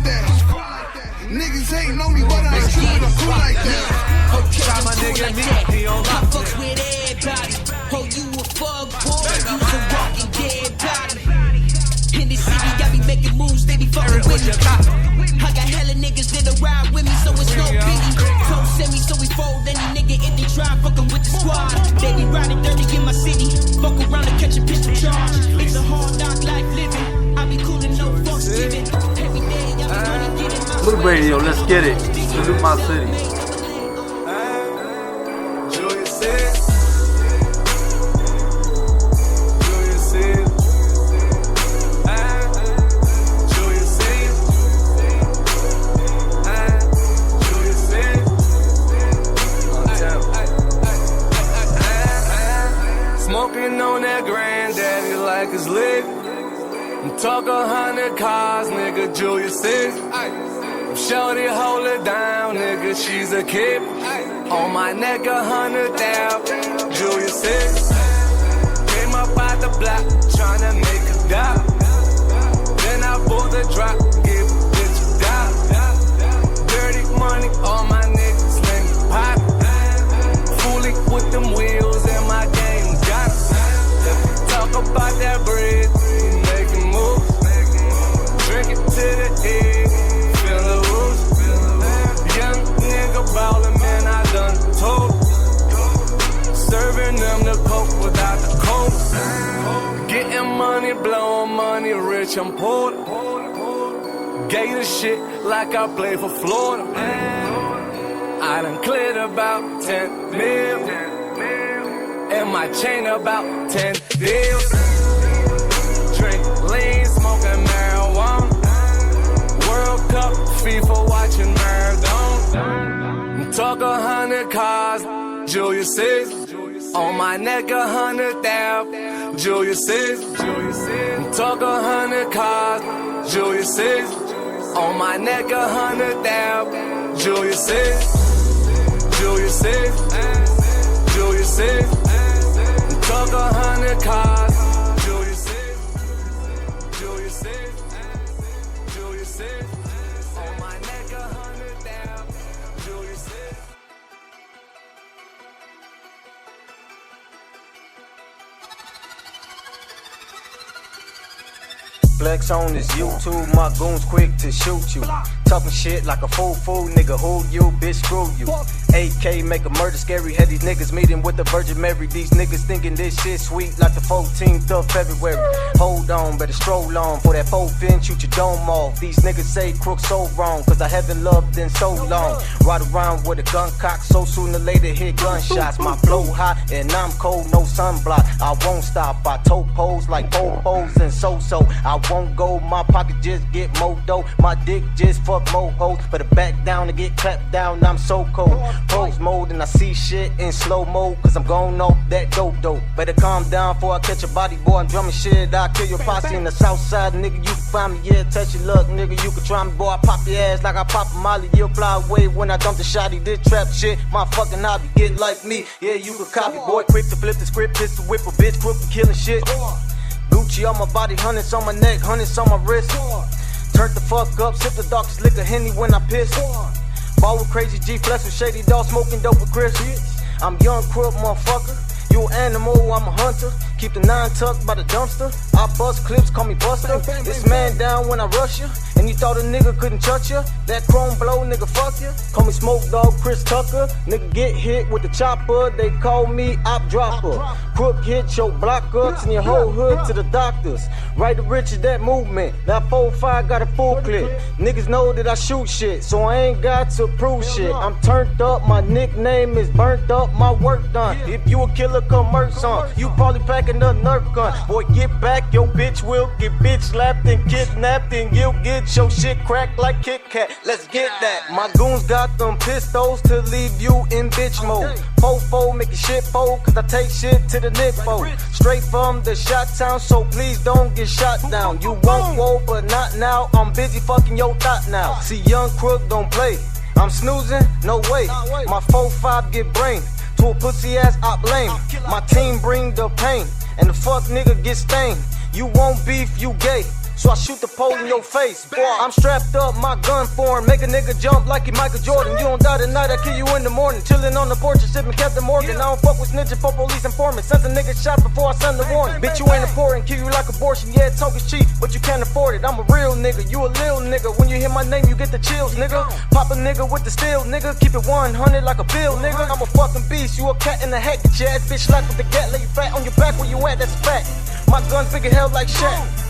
that. Niggas hating on me, but I ain't stupid, I'm cool like that. Okay, I'm cool like that. I fucks with everybody. Oh, you a fuck boy, you's a walking dead body. In the city, got me making moves, they be fucking with me. I got hella niggas that'll ride with me, so it's no biggie. Don't send me, so we fold any nigga if they try fucking with the squad. They be riding dirty in my city, fuck around and catch a pistol charge. It's a hard knock life living. I be cool and no fucks giving. Every day I be gonna get in my Blue Radio, let's get it. Salute my city. Smoking on that granddaddy like it's lit. I'm talking 100 cars, nigga, Julius is. Shorty hold it down, nigga, she's a kid. On my neck 100 down, Julius is. Came up out the block, tryna make a dot. Then I pulled the drop, give a bitch a dot. Dirty money, all my niggas sling pop. Fully with them wheels and my game got it. Talk about that bread, making moves. Drink it to the egg, feel the roots. Young nigga ballin', man, I done told. Serving them the coke without the coke. Getting money, blowing money, rich, I'm poor. Gator shit like I play for Florida. I done cleared about 10 mil. And my chain about 10 deals. Drink lean, smoking marijuana. World Cup, FIFA, watching marathon. I'm talking 100 cars, Julius is. On my neck 100 down, Julius is. I'm talking 100 cars, Julius is. On my neck 100 down, Julius is. Julius is. Julius is. I'm talking 100 cars, Julius is. Julius is. Julius is. On my neck 100 down, Julius is. Flex on this YouTube, my goons quick to shoot you. Talking shit like a fool, nigga, who you, bitch, screw you. AK make a murder scary, had these niggas meeting with the Virgin Mary. These niggas thinking this shit sweet like the 14th of February. Hold on, better stroll on, for that 4-fin, shoot your dome off. These niggas say crook so wrong, cause I haven't loved in so long. Ride around with a gun cock, so sooner or later hit gunshots. My flow hot and I'm cold, no sunblock. I won't stop, I toe pose like po-pos and so-so. I won't go, my pocket just get more dough. My dick just fuck more hoes, better back down and get clapped down, I'm so cold. Pose mode and I see shit in slow mo, cause I'm going off that dope. Better calm down before I catch a body, boy, I'm drumming shit. I'll kill your posse in the south side, nigga, you can find me, yeah, touch your luck, nigga, you can try me, boy, I pop your ass like I pop a molly. You'll fly away when I dump the shotty, this trap shit, my fucking hobby, get like me, yeah, you can copy, boy, quick to flip the script, pistol whip a bitch, crook and killing shit. Gucci on my body, hundreds on my neck, hundreds on my wrist. Turn the fuck up, sip the darkest liquor, Henny when I piss. Ball with crazy G, flex with shady dog, smoking dope with Chris. I'm young crook, motherfucker. You an animal, I'm a hunter. Keep the 9 tucked by the dumpster. I bust clips, call me Buster. This man down when I rush you, and you thought a nigga couldn't touch you. That chrome blow, nigga, fuck you. Call me Smoke Dog, Chris Tucker. Nigga get hit with the chopper, they call me Op Dropper. Crook hit your block ups and your whole hood to the doctors. Right to riches, that movement. That 4-5 got a full clip. Niggas know that I shoot shit, so I ain't got to prove shit. I'm turned up, my nickname is burnt up, my work done. If you a killer, come merch on. You probably packing a Nerf gun. Boy, get back, your bitch will get bitch slapped and kidnapped, and you'll get your shit cracked like Kit Kat. Let's get that. My goons got them pistols to leave you in bitch mode. Fofo, make your shit fold, cause I take shit to the Nick fold. Straight from the shot town, so please don't get shot down. You won't whoa, but not now. I'm busy fucking your thought now. See, young crook don't play. I'm snoozing, no way. My 4-5 get brain to a pussy ass op lame. My team bring the pain, and the fuck nigga get stained. You won't beef, you gay. so I shoot the pole in your face. Boy, I'm strapped up, my gun foreign, make a nigga jump like he Michael Jordan. You don't die tonight, I kill you in the morning. Chillin' on the porch and sippin' Captain Morgan. I don't fuck with snitching for police informants. Sent a nigga shot before I send the warning. Bitch, you ain't important, kill you like abortion. Yeah, talk is cheap, but you can't afford it. I'm a real nigga, you a lil nigga. When you hear my name, you get the chills, nigga. Pop a nigga with the steel, nigga. Keep it 100 like a bill, nigga. I'm a fucking beast, you a cat in the hat. Get your ass bitch slack with the gat. Lay you fat on your back where you at, that's a fact. My gun figure held like Shaq.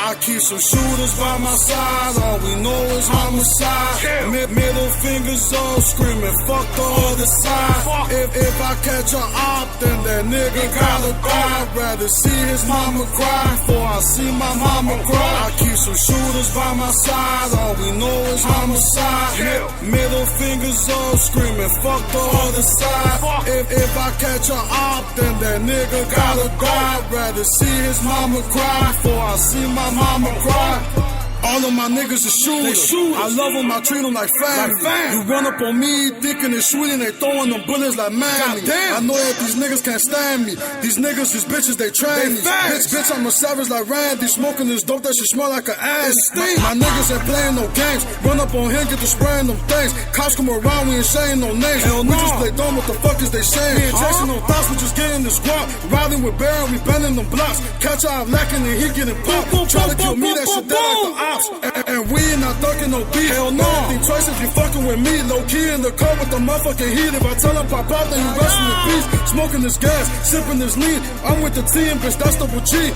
I keep some shooters by my side, all we know is homicide. Middle fingers up, screaming, fuck the other side. If I catch a op, then that nigga gotta die. Rather see his mama cry before I see my mama cry. I keep some shooters by my side, all we know is homicide. Middle fingers up, screaming, fuck the other side. If I catch a op, then that nigga gotta die. Rather see his mama cry before I see my mama cry. All of my niggas are shooters. I love them, I treat them like family. You run up on me thinking it's sweet and they throwing them bullets like Manny. I know that these niggas can't stand me. These niggas, these bitches, they train me. Bitch, I'm a savage like Randy. Smoking this dope that shit smell like an ass. My niggas ain't playing no games. Run up on him, get to spraying them things. Cops come around, we ain't saying no names. We just play dumb, what the fuck is they saying? We ain't chasing no thoughts, we just getting the squad. Riding with Barrel, we bending them blocks. Catch out lacking and he getting popped. Try to kill me, that shit dead like the ops. And we ain't not ducking no beef. Hell no. Think twice if you fucking with me. Low key in the car with the motherfucking heat. If I tell him pop out, then you resting in peace. Smoking this gas, sipping this lean. I'm with the team, bitch, that's double G.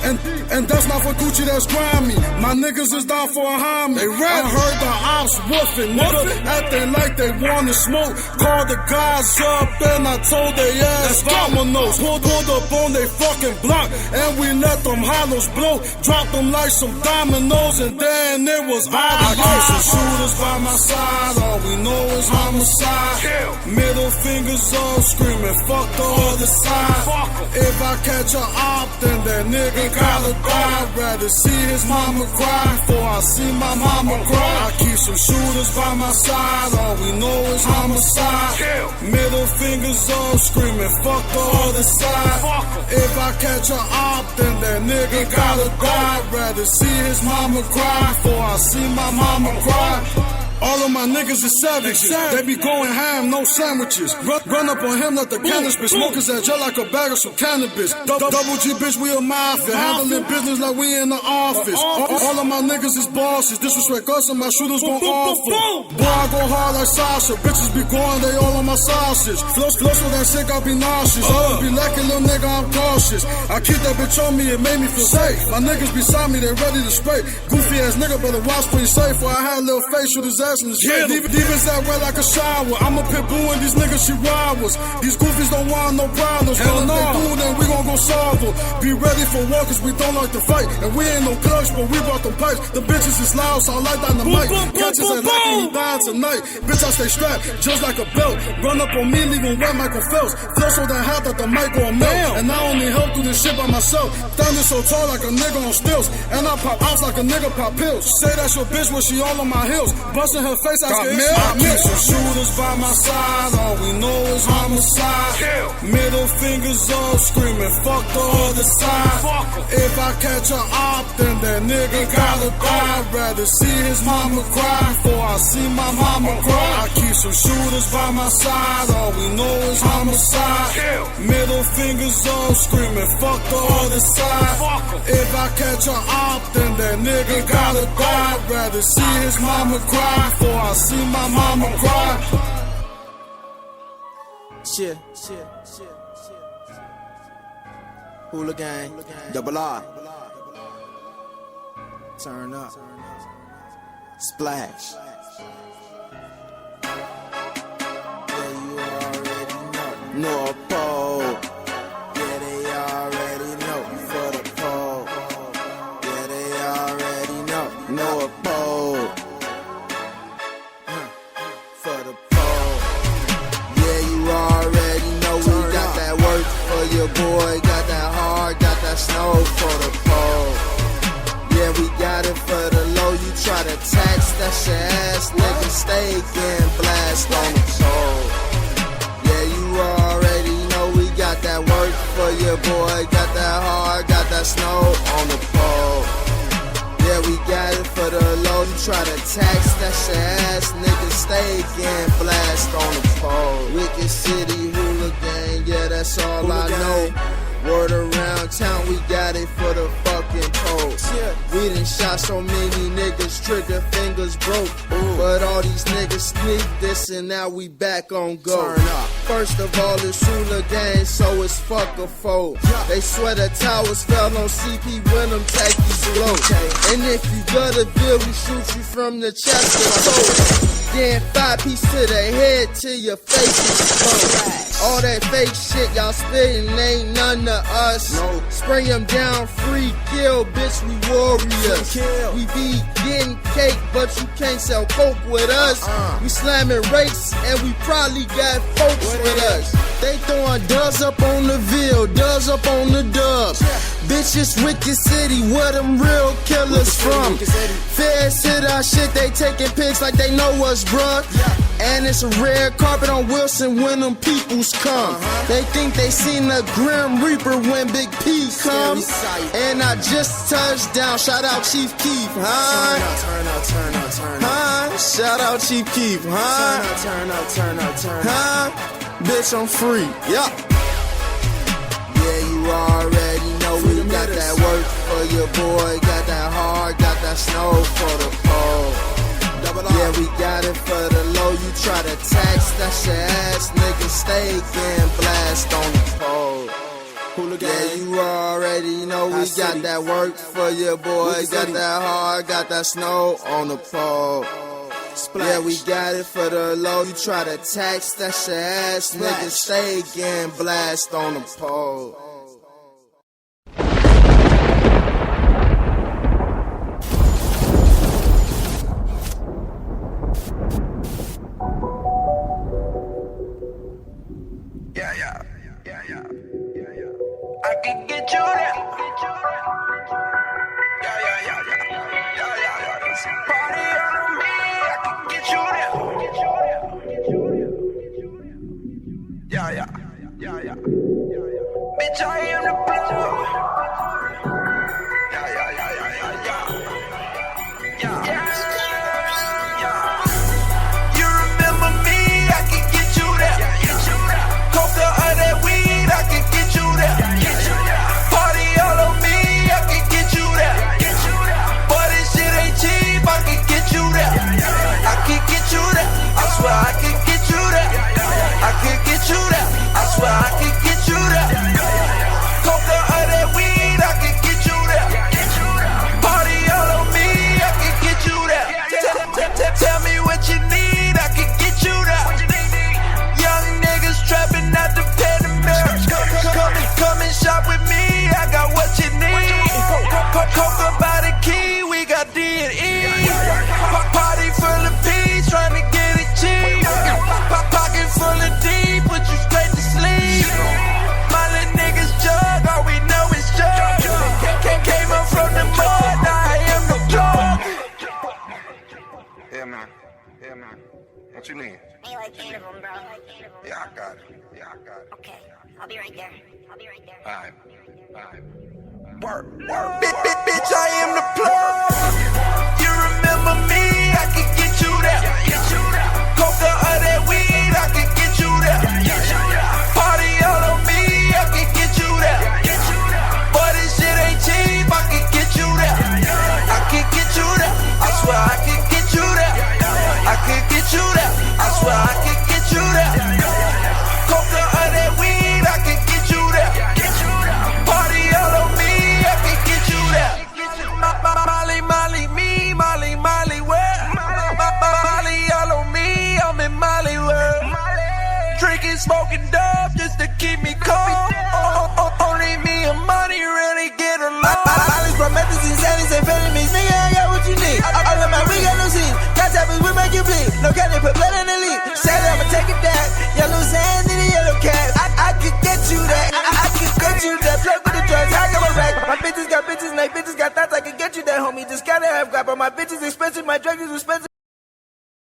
And that's not for Gucci, that's grimy. My niggas is down for a homie. I heard the ops woofing, nigga. Acting like they wanna smoke. Called the guys up and I told they ass dominoes. Pulled up on they fucking block. And we let them hollows blow. Dropped them like some dominoes. And then it was I keep some shooters by my side, all we know is homicide. Middle fingers up, screaming, fuck the other side. If I catch a op, then that nigga gotta die. Rather see his mama cry before I see my mama cry. I keep some shooters by my side, all we know is homicide. Middle fingers up, screaming, fuck the other side. If I catch a op, then that nigga gotta die. Rather see his mama cry before I see my mama cry. All of my niggas is savages. They be going ham, no sandwiches. Run up on him, let the cannabis bitch. Smokers that gel like a bag of some cannabis. Double G bitch, we a mafia. Handling business like we in the office. All of my niggas is bosses. Disrespect us and my shooters gon' awful. Boy, I go hard like Sasha. Bitches be going, they all on my sausage. Flows with that sick, I be nauseous. I be lacking, little nigga, I'm cautious. I keep that bitch on me, it made me feel safe. My niggas beside me, they ready to spray. Goofy ass nigga, better watch pretty safe. Or I had a little face, shoot his ass. Demons that wet like a shower. I'm a pit bull and these niggas chihuahuas. These goofies don't want no problems. Hell no. If they do, then we gon' go solve them. Be ready for war cause we don't like to fight. And we ain't no clutch, but we brought them pipes. The bitches is loud, so I like dynamite. Catches and lacking, we dying tonight. Bitch, I stay strapped, just like a belt. Run up on me, leaving wet Michael Phelps. Flow so that hot that the mic gon' melt. And I only help do this shit by myself. Standing so tall like a nigga on stilts. And I pop outs like a nigga pop pills. Say that's your bitch when she all on my heels. Bustin' her face, I keep some shooters by my side, all we know is homicide. Middle fingers up, screaming, fuck the other side. If I catch a op, then that nigga gotta die. Rather see his mama cry before I see my mama cry. I keep some shooters by my side, all we know is homicide. Middle fingers up, screaming, fuck the other side. If I catch a op, then that nigga gotta die. Rather see his mama cry before I see my mama cry. Shit. Hula gang, double R. Turn up. Splash. Yeah, you already know. North Pole. Yeah, they already know. For the pole. Yeah, they already know. North Pole. For the pole. Yeah, you already know. We got that work for your boy. Got that hard, got that snow for the pole. Yeah, we got it for the low. You try to tax that shit ass nigga stay getting blast on the pole. Yeah, you already know we got that work for your boy. Got that hard, got that snow on the pole. Yeah, we got it for the low. You try to tax that shit ass nigga stay getting blast on the pole. Wicked City hooligan, yeah, that's all I know. Word around town, we got it for the fucking poles. We done shot so many niggas, trigger fingers broke. But all these niggas sneak this and now we back on go. First of all, it's hooligan, so it's fuck a foe. They swear the towers fell on CP when them tackies blow. And if you got a bill, we shoot you from the chest to toe. Then 5-piece to the head till your face is all that fake shit y'all spittin' ain't none of us. Spray them down, free kill, bitch, we warriors. We be getting cake, but you can't sell coke with us. We slamming race, and we probably got folks with us. They throwing dubs up on the Ville, dubs up on the dubs. Bitch, it's Wicked City, where them real killers from. Feds hit our shit, they taking pics like they know us, bruh. And it's a red carpet on Wilson when them peoples come. They think they seen the Grim Reaper when Big P comes. And I just touched down, shout out Chief Keef, huh? Shout out Chief Keef, huh? Huh? Bitch, I'm free, yeah. Yeah, you already know we got that work for your boy. Got that hard, got that snow for the pole. Yeah, we got it for the low. You try to tax that shit ass nigga stay getting blast on the pole. Yeah, you already know we got that work for your boy. Got that hard, got that snow on the pole. Yeah, we got it for the low. You try to tax that shit ass nigga stay getting blast on the pole. I can get you there. Party on me, I can get you there. Bitch, I am the plug. You remember me, I can get you there. Coca or that weed, I can get you there. Party all on me, I can get you there. But this shit ain't cheap, I can get you there. I can get you there. I swear I can get you there. I can get you there. I swear I can get you there. Coca or that weed, I can get you there. Party all on me, I can get you there. Tell me what you need, I can get you there. Young niggas trapping out the Panamera. Come and shop with me, I got what you need. Coca by the key, we got D&E. Party full of peas, trying to get it cheap. Pocket full of D, put you straight to sleep. My little niggas jug, all we know is jug. Came up from the mud, now I am the plug. Yeah, man. What you need? Ain't like 8 of them, bro. Yeah, I got it. Okay, I'll be right there. Alright. Work. Bitch, I am the plug. You remember me, I can get you there. Coca or that weed, I can get you there. Party all on me, I can get you there. But this shit ain't cheap, I can get you there. I can get you there. I swear I can get you there. I can get you there. I swear I can get you there. Coca or that weed, I can get you there. Party all on me, I can get you there. Molly, where? Molly all on me, I'm in Molly world. Drinking, smoking dub just to keep me calm. Only me and money really get along. Molly's promethazine, Sandy's and Fenimix, nigga, I got what you need. All of my we got no scene. Got tappers, we make you bleed. No cat, they put blood in the lead. Say that I'ma take it back. Yellow sand in the yellow cat. I could get you that. I could get you that. Plug with the drugs, I got my rack. My bitches got bitches, and they bitches got thoughts. I could get you that, homie. Just got gotta have grab. My bitch is expensive, my drug is expensive.